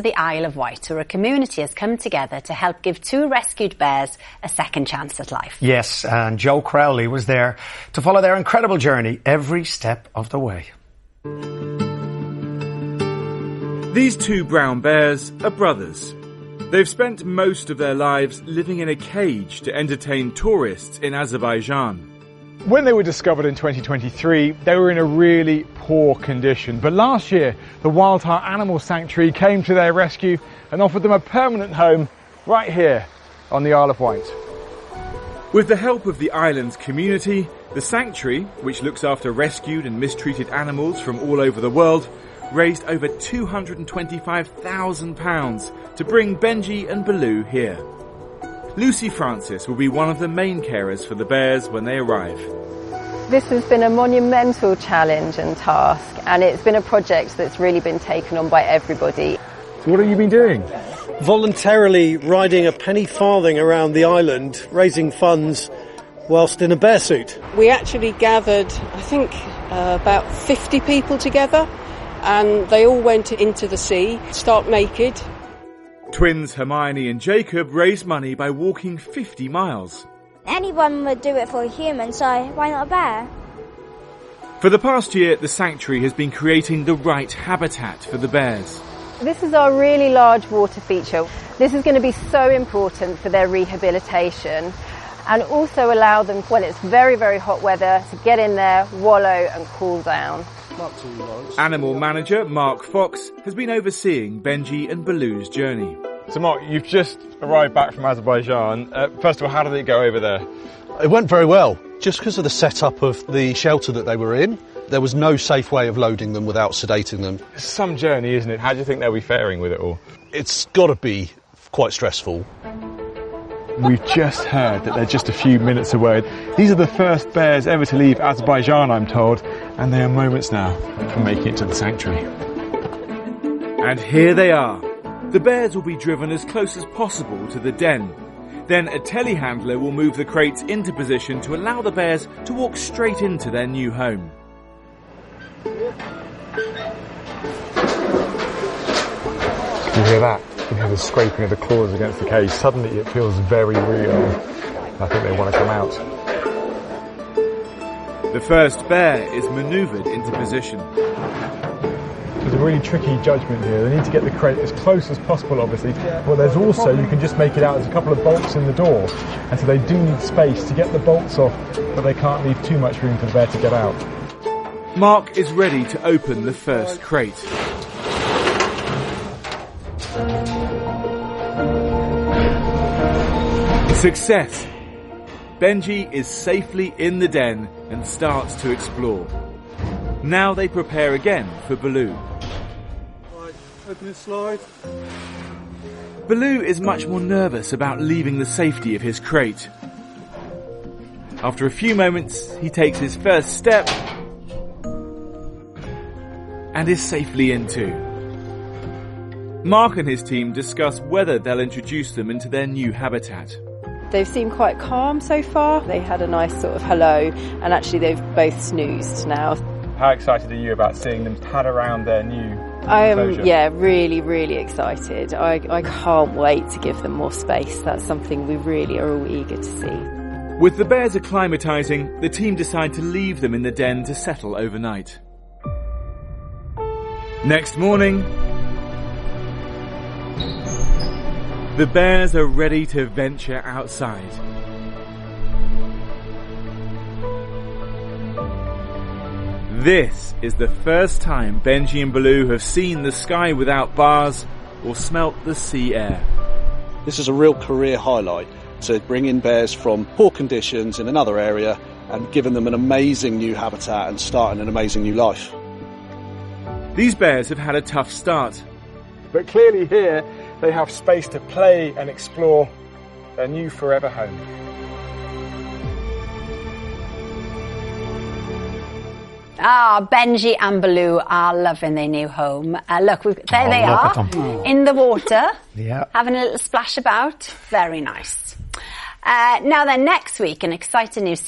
the Isle of Wight, where a community has come together to help give 2 rescued bears a second chance at life. Yes, and Joe Crowley was there to follow their incredible journey every step of the way. These 2 brown bears are brothers. They've spent most of their lives living in a cage to entertain tourists in Azerbaijan. When they were discovered in 2023, they were in a really poor condition. But last year, the Wildheart Animal Sanctuary came to their rescue and offered them a permanent home right here on the Isle of Wight. With the help of the island's community, the sanctuary, which looks after rescued and mistreated animals from all over the world, raised over £225,000 to bring Benji and Balu here. Lucy Francis will be one of the main carers for the bears when they arrive. This has been a monumental challenge and task, and it's been a project that's really been taken on by everybody. So what have you been doing? Voluntarily riding a penny farthing around the island, raising funds whilst in a bear suit. We actually gathered, I think, about 50 people together, and they all went into the sea, stark naked. Twins Hermione and Jacob raised money by walking 50 miles. Anyone would do it for a human, so why not a bear? For the past year, the sanctuary has been creating the right habitat for the bears. This is our really large water feature. This is going to be so important for their rehabilitation and also allow them, when it's very, very hot weather, to get in there, wallow and cool down. Animal manager Mark Fox has been overseeing Benji and Balu's journey. So Mark, you've just arrived back from Azerbaijan. First of all, how did it go over there? It went very well. Just because of the setup of the shelter that they were in, there was no safe way of loading them without sedating them. It's some journey, isn't it? How do you think they'll be faring with it all? It's got to be quite stressful. We've just heard that they're just a few minutes away. These are the first bears ever to leave Azerbaijan, I'm told, and they are moments now from making it to the sanctuary. And here they are. The bears will be driven as close as possible to the den. Then a telehandler will move the crates into position to allow the bears to walk straight into their new home. You hear that? You hear the scraping of the claws against the cage. Suddenly it feels very real. I think they want to come out. The first bear is manoeuvred into position. There's a really tricky judgment here. They need to get the crate as close as possible, obviously. But there's also, you can just make it out, there's a couple of bolts in the door. And so they do need space to get the bolts off, but they can't leave too much room for the bear to get out. Mark is ready to open the first crate. Success! Benji is safely in the den and starts to explore. Now they prepare again for Balu. Right, open the slide. Balu is much more nervous about leaving the safety of his crate. After a few moments, he takes his first step and is safely in too. Mark and his team discuss whether they'll introduce them into their new habitat. They've seemed quite calm so far. They had a nice sort of hello, and actually they've both snoozed now. How excited are you about seeing them pad around their new I am, enclosure? really, really excited. I can't wait to give them more space. That's something we really are all eager to see. With the bears acclimatising, the team decide to leave them in the den to settle overnight. Next morning, the bears are ready to venture outside. This is the first time Benji and Balu have seen the sky without bars or smelt the sea air. This is a real career highlight, to bring in bears from poor conditions in another area and giving them an amazing new habitat and starting an amazing new life. These bears have had a tough start. But clearly here they have space to play and explore their new forever home. Benji and Balu are loving their new home. Look, there they are, in the water, having a little splash about. Very nice. Now then, next week, an exciting new series.